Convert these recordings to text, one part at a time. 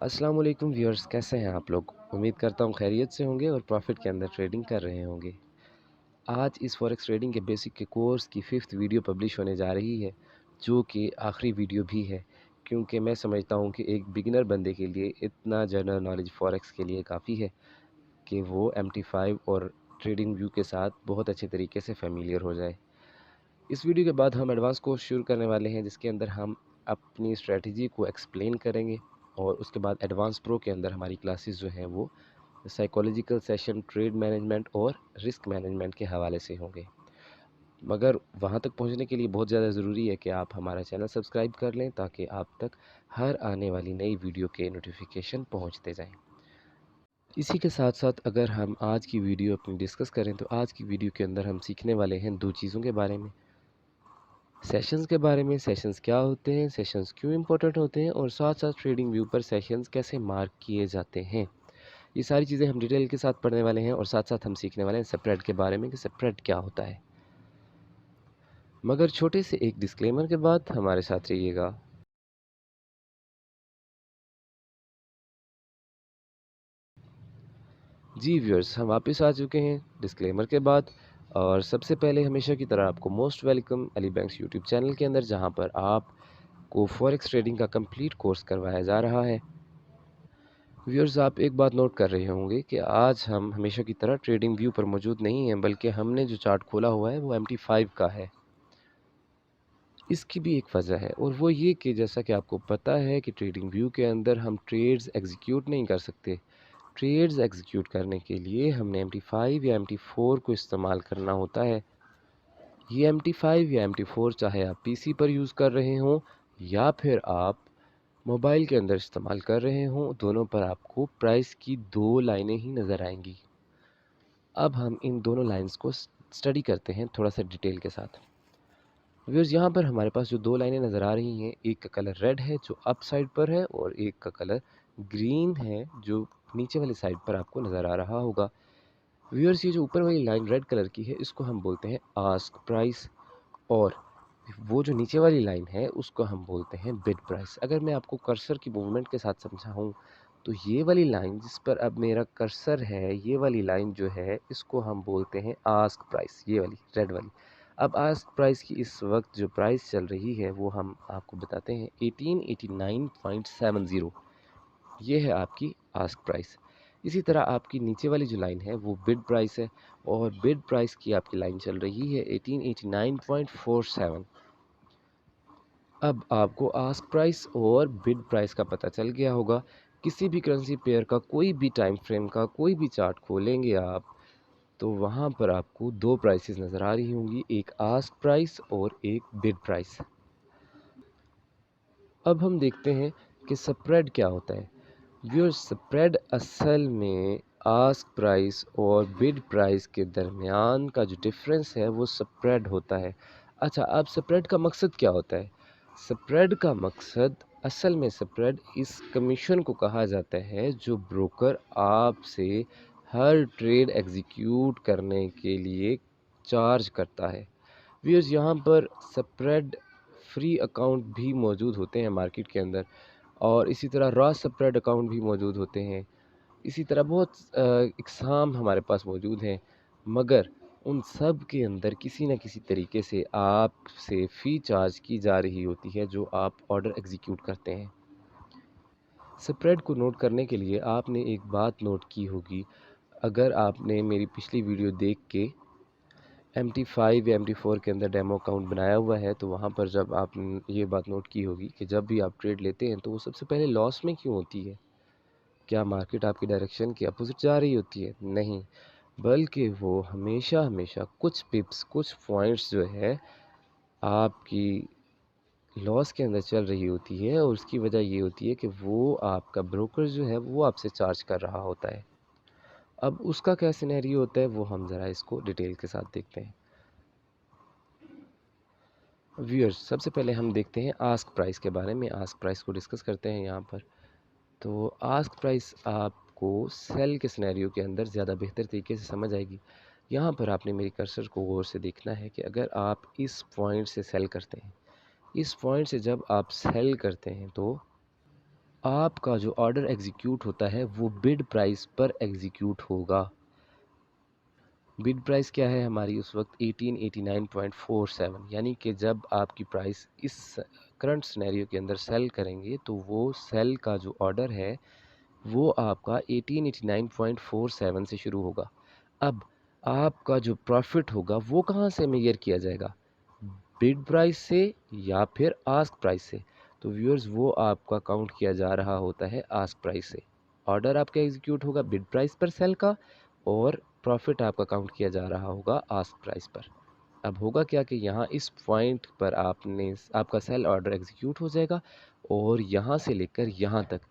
अस्सलाम वालेकुम व्यूअर्स, कैसे हैं आप लोग। उम्मीद करता हूँ खैरियत से होंगे और प्रॉफिट के अंदर ट्रेडिंग कर रहे होंगे। आज इस फॉरेक्स ट्रेडिंग के बेसिक के कोर्स की 5th वीडियो पब्लिश होने जा रही है, जो कि आखिरी वीडियो भी है, क्योंकि मैं समझता हूँ कि एक बिगिनर बंदे के लिए इतना जनरल नॉलेज फॉरेक्स के लिए काफ़ी है कि वो MT5 और ट्रेडिंग व्यू के साथ बहुत अच्छे तरीके से फेमिलियर हो जाए। इस वीडियो के बाद हम एडवांस कोर्स शुरू करने वाले हैं, जिसके अंदर हम अपनी स्ट्रेटजी को एक्सप्लेन करेंगे और उसके बाद एडवांस प्रो के अंदर हमारी क्लासेस जो हैं वो साइकोलॉजिकल सेशन, ट्रेड मैनेजमेंट और रिस्क मैनेजमेंट के हवाले से होंगे। मगर वहाँ तक पहुँचने के लिए बहुत ज़्यादा ज़रूरी है कि आप हमारा चैनल सब्सक्राइब कर लें, ताकि आप तक हर आने वाली नई वीडियो के नोटिफिकेशन पहुँचते जाएँ। इसी के साथ साथ अगर हम आज की वीडियो अपनी डिस्कस करें, तो आज की वीडियो के अंदर हम सीखने वाले हैं दो चीज़ों के बारे में। सेशंस के बारे में, सेशंस क्या होते हैं, सेशंस क्यों इंपॉर्टेंट होते हैं, और साथ साथ ट्रेडिंग व्यू पर सेशंस कैसे मार्क किए जाते हैं। ये सारी चीज़ें हम डिटेल के साथ पढ़ने वाले हैं और साथ साथ हम सीखने वाले हैं स्प्रेड के बारे में कि स्प्रेड क्या होता है। मगर छोटे से एक डिस्क्लेमर के बाद हमारे साथ रहिएगा। जी व्यूअर्स, हम वापस आ चुके हैं डिस्क्लेमर के बाद। और सबसे पहले हमेशा की तरह आपको most welcome Ali banks YouTube channel के अंदर, जहां पर आपको फॉरेक्स ट्रेडिंग का कंप्लीट कोर्स करवाया जा रहा है। व्यूअर्स, आप एक बात नोट कर रहे होंगे कि आज हम हमेशा की तरह ट्रेडिंग व्यू पर मौजूद नहीं हैं, बल्कि हमने जो चार्ट खोला हुआ है वो MT5 का है। इसकी भी एक वजह है, और वो ये कि जैसा कि आपको पता है कि ट्रेडिंग व्यू के अंदर हम ट्रेड्स एग्जीक्यूट नहीं कर सकते। ट्रेड्स एग्जीक्यूट करने के लिए हमने MT5 या MT4 को इस्तेमाल करना होता है। ये MT5 या MT4 चाहे आप PC पर यूज़ कर रहे हों या फिर आप मोबाइल के अंदर इस्तेमाल कर रहे हों, दोनों पर आपको प्राइस की दो लाइनें ही नज़र आएंगी। अब हम इन दोनों लाइंस को स्टडी करते हैं थोड़ा सा डिटेल के साथ। व्यूअर्स, यहाँ पर हमारे पास जो दो लाइनें नज़र आ रही हैं, एक का कलर रेड है जो अप साइड पर है, और एक का कलर ग्रीन है जो नीचे वाली साइड पर आपको नज़र आ रहा होगा। व्यूअर्स, ये जो ऊपर वाली लाइन रेड कलर की है, इसको हम बोलते हैं आस्क प्राइस, और वो जो नीचे वाली लाइन है उसको हम बोलते हैं बिड प्राइस। अगर मैं आपको कर्सर की मूवमेंट के साथ समझाऊँ, तो ये वाली लाइन जिस पर अब मेरा कर्सर है, ये वाली लाइन जो है इसको हम बोलते हैं आस्क प्राइस, ये वाली रेड वाली। अब आस्क प्राइस की इस वक्त जो प्राइस चल रही है वो हम आपको बताते हैं 1889.70। ये है आपकी आस्क प्राइस। इसी तरह आपकी नीचे वाली जो लाइन है वो बिड प्राइस है, और बिड प्राइस की आपकी लाइन चल रही है 1889.47। अब आपको आस्क प्राइस और बिड प्राइस का पता चल गया होगा। किसी भी करेंसी पेयर का कोई भी टाइम फ्रेम का कोई भी चार्ट खोलेंगे आप, तो वहाँ पर आपको दो प्राइसेस नज़र आ रही होंगी, एक आस्क प्राइस और एक बिड प्राइस। अब हम देखते हैं कि स्प्रेड क्या होता है। व्यूअर्स, स्प्रेड असल में आस्क प्राइस और बिड प्राइस के दरमियान का जो डिफरेंस है वो स्प्रेड होता है। अच्छा, अब स्प्रेड का मकसद क्या होता है। स्प्रेड का मकसद, असल में स्प्रेड इस कमीशन को कहा जाता है जो ब्रोकर आपसे हर ट्रेड एग्जीक्यूट करने के लिए चार्ज करता है। व्यूअर्स, यहाँ पर स्प्रेड फ्री अकाउंट भी मौजूद होते हैं मार्केट के अंदर, और इसी तरह रॉ स्प्रेड अकाउंट भी मौजूद होते हैं। इसी तरह बहुत इकसाम हमारे पास मौजूद हैं, मगर उन सब के अंदर किसी न किसी तरीके से आपसे फ़ी चार्ज की जा रही होती है जो आप ऑर्डर एग्जीक्यूट करते हैं। स्प्रेड को नोट करने के लिए आपने एक बात नोट की होगी, अगर आपने मेरी पिछली वीडियो देख के MT5 या MT4 के अंदर डेमो अकाउंट बनाया हुआ है, तो वहाँ पर जब आप ये बात नोट की होगी कि जब भी आप ट्रेड लेते हैं तो वो सबसे पहले लॉस में क्यों होती है। क्या मार्केट आपकी डायरेक्शन के अपोजिट जा रही होती है? नहीं, बल्कि वो हमेशा हमेशा कुछ पिप्स, कुछ पॉइंट्स जो है आपकी लॉस के अंदर चल रही होती है, और उसकी वजह ये होती है कि वो आपका ब्रोकर जो है वो आपसे चार्ज कर रहा होता है। अब उसका क्या सिनेरियो होता है वो हम ज़रा इसको डिटेल के साथ देखते हैं। व्यूअर्स, सबसे पहले हम देखते हैं आस्क प्राइस के बारे में। आस्क प्राइस को डिस्कस करते हैं यहाँ पर। तो आस्क प्राइस आपको सेल के सिनेरियो के अंदर ज़्यादा बेहतर तरीके से समझ आएगी। यहाँ पर आपने मेरी कर्सर को गौर से देखना है कि अगर आप इस पॉइंट से सेल करते हैं, इस पॉइंट से जब आप सेल करते हैं, तो آپ کا جو آرڈر ایگزیکیوٹ ہوتا ہے وہ بڈ پرائس پر ایگزیکیوٹ ہوگا. بڈ پرائس کیا ہے ہماری اس وقت 1889.47، یعنی کہ جب آپ کی پرائس اس کرنٹ سنیریو کے اندر سیل کریں گے تو وہ سیل کا جو آرڈر ہے وہ آپ کا 1889.47 سے شروع ہوگا. اب آپ کا جو پروفٹ ہوگا وہ کہاں سے میئر کیا جائے گا؟ بڈ پرائس سے یا پھر آسک پرائس سے؟ تو ویورز وہ آپ کا کاؤنٹ کیا جا رہا ہوتا ہے آسک پرائس سے. آرڈر آپ کا ایگزیکیوٹ ہوگا بڈ پرائس پر سیل کا، اور پروفٹ آپ کا کاؤنٹ کیا جا رہا ہوگا آسک پرائس پر. اب ہوگا کیا کہ یہاں اس پوائنٹ پر آپ کا سیل آرڈر ایگزیکیوٹ ہو جائے گا، اور یہاں سے لے کر یہاں تک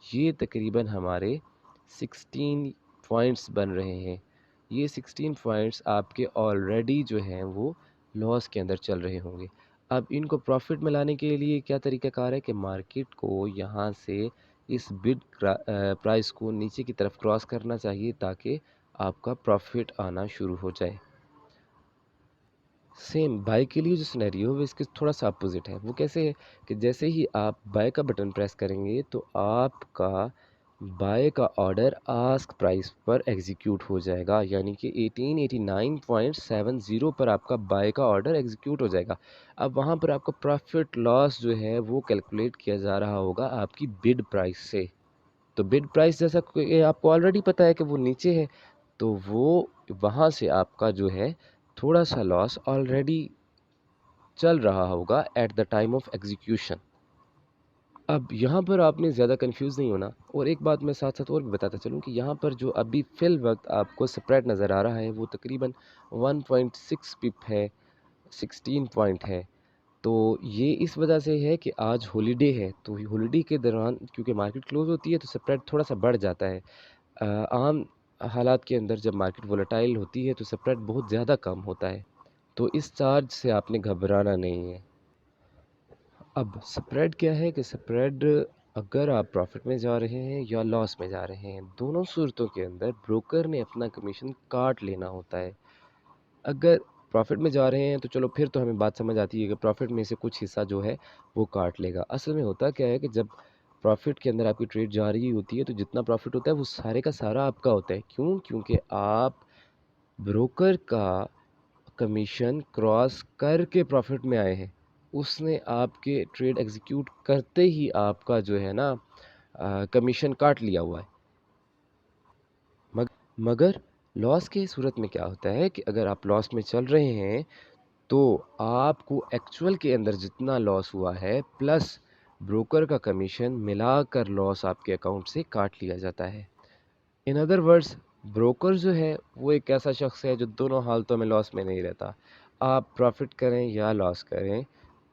یہ تقریباً ہمارے 16 پوائنٹس بن رہے ہیں. یہ 16 پوائنٹس آپ کے آلریڈی جو ہیں وہ لاس کے اندر چل رہے ہوں گے. اب ان کو پروفٹ میں لانے کے لیے کیا طریقہ کار ہے کہ مارکیٹ کو یہاں سے اس بڈ پرائس کو نیچے کی طرف کراس کرنا چاہیے تاکہ آپ کا پروفٹ آنا شروع ہو جائے. سیم بائی کے لیے جو سنیریو ہے اس کے تھوڑا سا اپوزٹ ہے. وہ کیسے ہے کہ جیسے ہی آپ بائی کا بٹن پریس کریں گے تو آپ کا بائی کا آرڈر آسک پرائس پر ایگزیکیوٹ ہو جائے گا، یعنی کہ 1889.70 پر آپ کا بائی کا آرڈر ایگزیکیوٹ ہو جائے گا. اب وہاں پر آپ کا پروفٹ لاس جو ہے وہ کیلکولیٹ کیا جا رہا ہوگا آپ کی بڈ پرائس سے. تو بڈ پرائس جیسا کہ آپ کو آلریڈی پتہ ہے کہ وہ نیچے ہے، تو وہ وہاں سے آپ کا جو ہے تھوڑا سا لاس آلریڈی چل رہا ہوگا at the time of execution. اب یہاں پر آپ نے زیادہ کنفیوز نہیں ہونا، اور ایک بات میں ساتھ ساتھ اور بھی بتاتا چلوں کہ یہاں پر جو ابھی فی الوقت آپ کو سپریڈ نظر آ رہا ہے وہ تقریباً 1.6 پپ ہے، 16 پوائنٹ ہے. تو یہ اس وجہ سے ہے کہ آج ہولیڈے ہے، تو ہولیڈے کے دوران کیونکہ مارکیٹ کلوز ہوتی ہے تو سپریڈ تھوڑا سا بڑھ جاتا ہے. عام حالات کے اندر جب مارکیٹ وولیٹائل ہوتی ہے تو سپریڈ بہت زیادہ کم ہوتا ہے، تو اس چارج سے آپ نے گھبرانا نہیں ہے. اب سپریڈ کیا ہے کہ سپریڈ اگر آپ پروفٹ میں جا رہے ہیں یا لاس میں جا رہے ہیں، دونوں صورتوں کے اندر بروکر نے اپنا کمیشن کاٹ لینا ہوتا ہے. اگر پروفٹ میں جا رہے ہیں تو چلو پھر تو ہمیں بات سمجھ آتی ہے کہ پروفٹ میں سے کچھ حصہ جو ہے وہ کاٹ لے گا. اصل میں ہوتا کیا ہے کہ جب پروفٹ کے اندر آپ کی ٹریڈ جا رہی ہوتی ہے تو جتنا پروفٹ ہوتا ہے وہ سارے کا سارا آپ کا ہوتا ہے. کیوں؟ کیونکہ آپ بروکر کا کمیشن کراس کر کے پروفٹ میں آئے ہیں. اس نے آپ کے ٹریڈ ایگزیکیوٹ کرتے ہی آپ کا جو ہے نا کمیشن کاٹ لیا ہوا ہے. مگر لاس کی صورت میں کیا ہوتا ہے کہ اگر آپ لاس میں چل رہے ہیں تو آپ کو ایکچول کے اندر جتنا لاس ہوا ہے پلس بروکر کا کمیشن ملا کر لاس آپ کے اکاؤنٹ سے کاٹ لیا جاتا ہے. ان ادر ورڈز بروکر جو ہے وہ ایک ایسا شخص ہے جو دونوں حالتوں میں لاس میں نہیں رہتا. آپ پروفٹ کریں یا لاس کریں،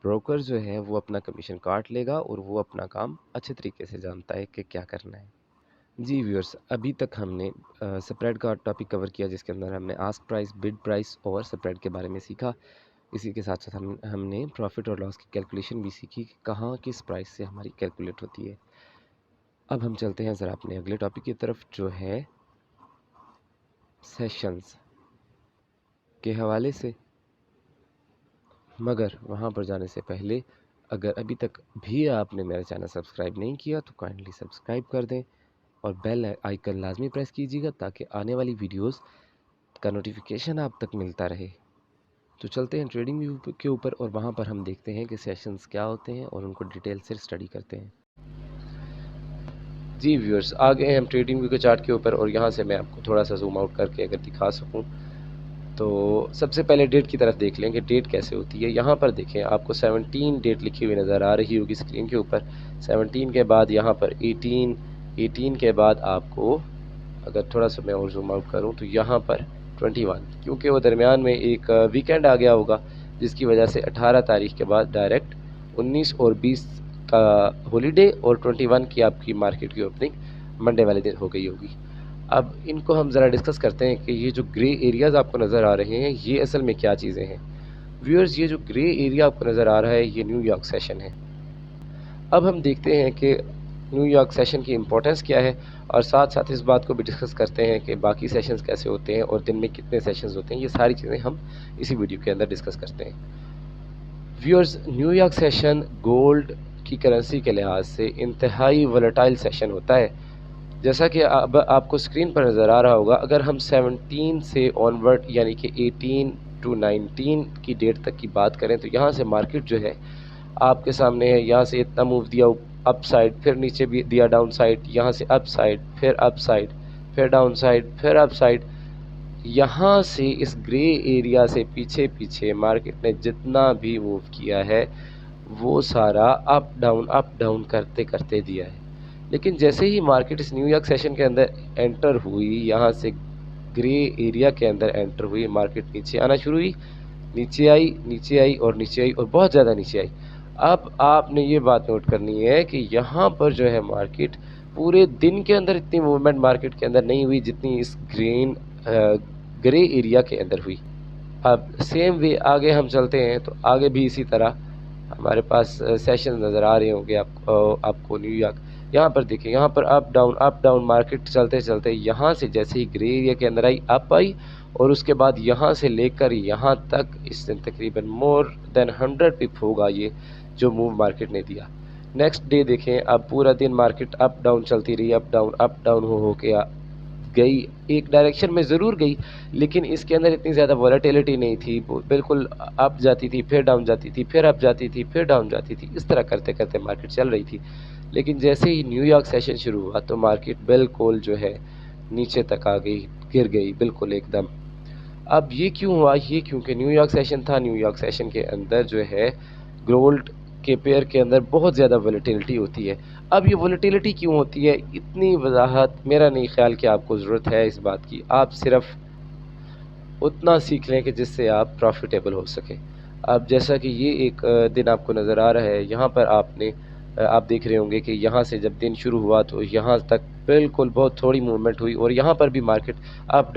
بروکر جو ہے وہ اپنا کمیشن کاٹ لے گا اور وہ اپنا کام اچھے طریقے سے جانتا ہے کہ کیا کرنا ہے. جی ویورز، ابھی تک ہم نے سپریڈ کا ٹاپک کور کیا جس کے اندر ہم نے آسک پرائس، بڈ پرائس اور سپریڈ کے بارے میں سیکھا. اسی کے ساتھ ساتھ ہم نے پروفٹ اور لاس کی کیلکولیشن بھی سیکھی کہ کہاں کس پرائس سے ہماری کیلکولیٹ ہوتی ہے. اب ہم چلتے ہیں ذرا اپنے اگلے ٹاپک کی طرف جو ہے سیشنز کے حوالے سے. مگر وہاں پر جانے سے پہلے اگر ابھی تک بھی آپ نے میرا چینل سبسکرائب نہیں کیا تو کائنڈلی سبسکرائب کر دیں اور بیل آئیکن لازمی پریس کیجیے گا تاکہ آنے والی ویڈیوز کا نوٹیفیکیشن آپ تک ملتا رہے. تو چلتے ہیں ٹریڈنگ ویو کے اوپر اور وہاں پر ہم دیکھتے ہیں کہ سیشنز کیا ہوتے ہیں اور ان کو ڈیٹیل سے اسٹڈی کرتے ہیں. جی ویورز، آ گئے ہیں ہم ٹریڈنگ ویو کے چارٹ کے اوپر، اور یہاں سے میں آپ کو تھوڑا سا زوم آؤٹ کر کے اگر دکھا سکوں تو سب سے پہلے ڈیٹ کی طرف دیکھ لیں کہ ڈیٹ کیسے ہوتی ہے. یہاں پر دیکھیں آپ کو 17 ڈیٹ لکھی ہوئی نظر آ رہی ہوگی اسکرین کے اوپر. 17 کے بعد یہاں پر 18 کے بعد آپ کو اگر تھوڑا سا میں اور زوم آؤٹ کروں تو یہاں پر 21، کیونکہ وہ درمیان میں ایک ویکینڈ آ گیا ہوگا جس کی وجہ سے 18 تاریخ کے بعد ڈائریکٹ 19 اور 20 کا ہولیڈے اور 21 کی آپ کی مارکیٹ کی اوپننگ منڈے والے دن ہو گئی ہوگی. اب ان کو ہم ذرا ڈسکس کرتے ہیں کہ یہ جو گرے ایریاز آپ کو نظر آ رہے ہیں یہ اصل میں کیا چیزیں ہیں. ویورز، یہ جو گرے ایریا آپ کو نظر آ رہا ہے یہ نیو یارک سیشن ہے. اب ہم دیکھتے ہیں کہ نیو یارک سیشن کی امپورٹنس کیا ہے اور ساتھ ساتھ اس بات کو بھی ڈسکس کرتے ہیں کہ باقی سیشنز کیسے ہوتے ہیں اور دن میں کتنے سیشنز ہوتے ہیں. یہ ساری چیزیں ہم اسی ویڈیو کے اندر ڈسکس کرتے ہیں. Viewers, new York session gold की करेंसी के लिहाज से इंतहाई वोलेटाइल सेशन होता है। जैसा कि अब आपको स्क्रीन पर नज़र आ रहा होगा, अगर हम 17 से ऑनवर्ड यानी कि 18 टू 19 की डेट तक की बात करें तो यहाँ से मार्केट जो है आपके सामने है। यहाँ से इतना मूव दिया अप साइड, फिर नीचे भी दिया डाउन साइड, यहाँ से अप साइड, फिर अप साइड, फिर डाउन साइड, फिर अप साइड। यहाँ से इस ग्रे एरिया से पीछे पीछे मार्केट ने जितना भी मूव किया है वो सारा अप डाउन करते करते दिया है। लेकिन जैसे ही मार्केट इस न्यूयॉर्क सेशन के अंदर एंटर हुई, यहाँ से ग्रे एरिया के अंदर एंटर हुई, मार्केट नीचे आना शुरू हुई, नीचे आई, नीचे आई और नीचे आई और बहुत ज़्यादा नीचे आई। अब आपने ये बात नोट करनी है कि यहाँ पर जो है मार्केट पूरे दिन के अंदर इतनी मूवमेंट मार्केट के अंदर नहीं हुई जितनी इस ग्रे एरिया के अंदर हुई। अब सेम वे आगे हम चलते हैं तो आगे भी इसी तरह हमारे पास सेशन नज़र आ रहे होंगे आपको न्यूयॉर्क। यहाँ पर देखिए, यहाँ पर अप डाउन मार्केट चलते चलते यहाँ से जैसे ही ग्रे एरिया के अंदर आई, अप आई और उसके बाद यहाँ से लेकर यहाँ तक इसने तकरीबन मोर देन 100 पिप होगा ये जो मूव मार्केट ने दिया। नेक्स्ट डे देखें, अब पूरा दिन मार्केट अप डाउन चलती रही, अप डाउन हो के गई, एक डायरेक्शन में ज़रूर गई लेकिन इसके अंदर इतनी ज़्यादा वॉलेटिलिटी नहीं थी। बिल्कुल अप जाती थी, फिर डाउन जाती थी, फिर अप जाती थी, फिर डाउन जाती थी, इस तरह करते करते मार्केट चल रही थी। लेकिन जैसे ही न्यूयॉर्क सेशन शुरू हुआ तो मार्केट बिल्कुल जो है नीचे तक आ गई, गिर गई बिल्कुल एकदम। अब ये क्यों हुआ? ये क्योंकि न्यूयॉर्क सेशन था। न्यूयॉर्क सेशन के अंदर जो है गोल्ड के पेयर के अंदर बहुत ज़्यादा वॉलेटिलिटी होती है। अब ये वॉलेटिलिटी क्यों होती है, इतनी वजाहत मेरा नहीं ख्याल कि आपको ज़रूरत है इस बात की। आप सिर्फ उतना सीख लें कि जिससे आप प्रॉफिटेबल हो सकें। अब जैसा कि ये एक दिन आपको नज़र आ रहा है, यहाँ पर आप देख रहे होंगे कि यहाँ से जब दिन शुरू हुआ तो यहाँ तक बिल्कुल बहुत थोड़ी मूवमेंट हुई और यहाँ पर भी मार्केट अप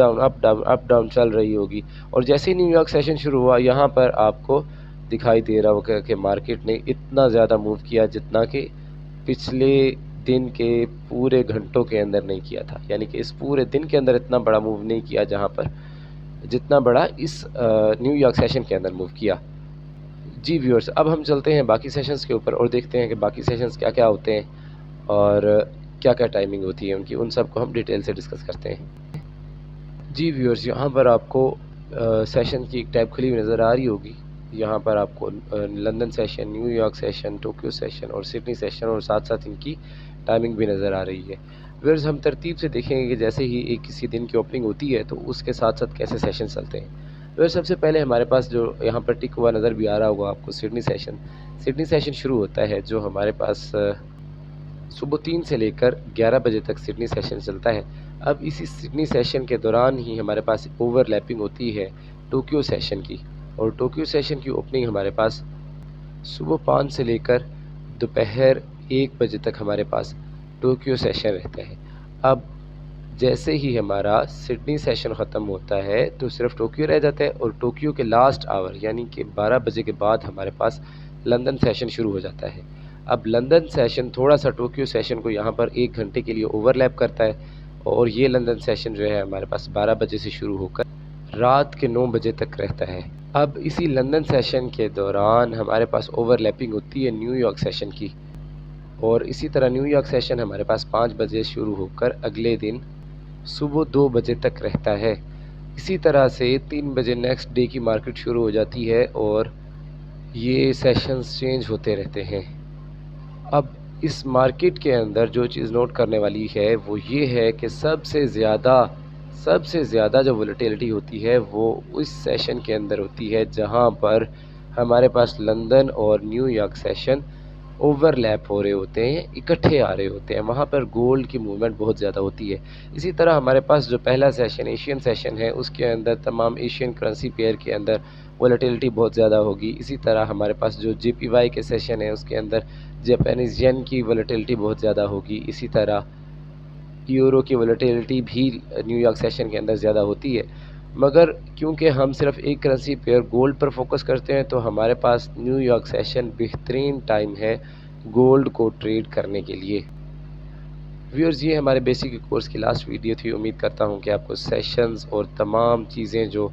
डाउन चल रही होगी। और जैसे ही न्यूयॉर्क सेशन शुरू हुआ यहाँ पर आपको दिखाई दे रहा होगा कि मार्केट ने इतना ज़्यादा मूव किया जितना कि पिछले दिन के पूरे घंटों के अंदर नहीं किया था। यानी कि इस पूरे दिन के अंदर इतना बड़ा मूव नहीं किया जहाँ पर जितना बड़ा इस न्यूयॉर्क सेशन के अंदर मूव किया। जी व्यूअर्स, अब हम चलते हैं बाकी सेशंस के ऊपर और देखते हैं कि बाकी सेशंस क्या क्या होते हैं और क्या क्या टाइमिंग होती है उनकी, उन सब को हम डिटेल से डिस्कस करते हैं। जी व्यूअर्स, यहाँ पर आपको सेशन की एक टैब खुली हुई नज़र आ रही होगी। यहाँ पर आपको London session, New York session, Tokyo session और सिडनी सेशन और साथ साथ इनकी टाइमिंग भी नज़र आ रही है। व्यूअर्स, हम तरतीब से देखेंगे कि जैसे ही एक किसी दिन की ओपनिंग होती है तो उसके साथ साथ कैसे सेशन चलते हैं। व्यूअर्स, सबसे पहले हमारे पास जो यहाँ पर टिक हुआ नज़र भी आ रहा होगा आपको, सिडनी सेशन शुरू होता है जो हमारे पास सुबह 3 से लेकर 11 बजे तक सिडनी सेशन चलता है। अब इसी सिडनी सेशन के दौरान ही हमारे पास ओवरलैपिंग होती है टोक्यो सेशन की, और टोक्यो सेशन की ओपनिंग हमारे पास सुबह 5 से लेकर दोपहर 1 बजे तक हमारे पास टोक्यो सेशन रहता है। अब जैसे ही हमारा सिडनी सेशन ख़त्म होता है तो सिर्फ टोक्यो रह जाता है और टोक्यो के लास्ट आवर यानी कि 12 बजे के बाद हमारे पास लंदन सेशन शुरू हो जाता है। अब लंदन सेशन थोड़ा सा टोक्यो सेशन को यहाँ पर 1 घंटे के लिए ओवरलैप करता है और ये लंदन सेशन जो है हमारे पास 12 बजे से शुरू होकर रात के 9 बजे तक रहता है। अब इसी लंदन सेशन के दौरान हमारे पास ओवरलैपिंग होती है न्यूयॉर्क सेशन की, और इसी तरह न्यूयॉर्क सेशन हमारे पास 5 बजे शुरू होकर अगले दिन सुबह 2 बजे तक रहता है। इसी तरह से 3 बजे नेक्स्ट डे की मार्केट शुरू हो जाती है और ये सेशंस चेंज होते रहते हैं। अब इस मार्केट के अंदर जो चीज़ नोट करने वाली है वो ये है कि सबसे ज़्यादा जो वोलेटिलिटी होती है वो उस सेशन के अंदर होती है जहां पर हमारे पास लंदन और न्यूयॉर्क सेशन ओवरलैप हो रहे होते हैं, इकट्ठे आ रहे होते हैं, वहाँ पर गोल्ड की मूवमेंट बहुत ज़्यादा होती है। इसी तरह हमारे पास जो पहला सेशन एशियन सेशन है उसके अंदर तमाम एशियन करेंसी पेयर के अंदर वोलेटिलिटी बहुत ज़्यादा होगी। इसी तरह हमारे पास जो JPY के सेशन है उसके अंदर जापानीज़ येन की वोलेटिलिटी बहुत ज़्यादा होगी। इसी तरह यूरो की वोलेटिलिटी भी न्यूयॉर्क सेशन के अंदर ज़्यादा होती है, मगर क्योंकि हम सिर्फ एक करेंसी पेयर गोल्ड पर फोकस करते हैं तो हमारे पास न्यूयॉर्क सेशन बेहतरीन टाइम है गोल्ड को ट्रेड करने के लिए। व्यूअर्स, ये हमारे बेसिक कोर्स की लास्ट वीडियो थी। उम्मीद करता हूँ कि आपको सेशंस और तमाम चीज़ें जो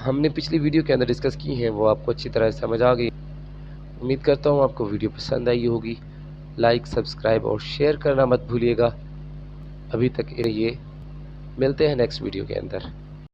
हमने पिछली वीडियो के अंदर डिस्कस की हैं वो आपको अच्छी तरह समझ आ गई। امید کرتا ہوں آپ کو ویڈیو پسند آئی ہوگی. لائک، سبسکرائب اور شیئر کرنا مت بھولیے گا. ابھی تک یہ ملتے ہیں نیکسٹ ویڈیو کے اندر.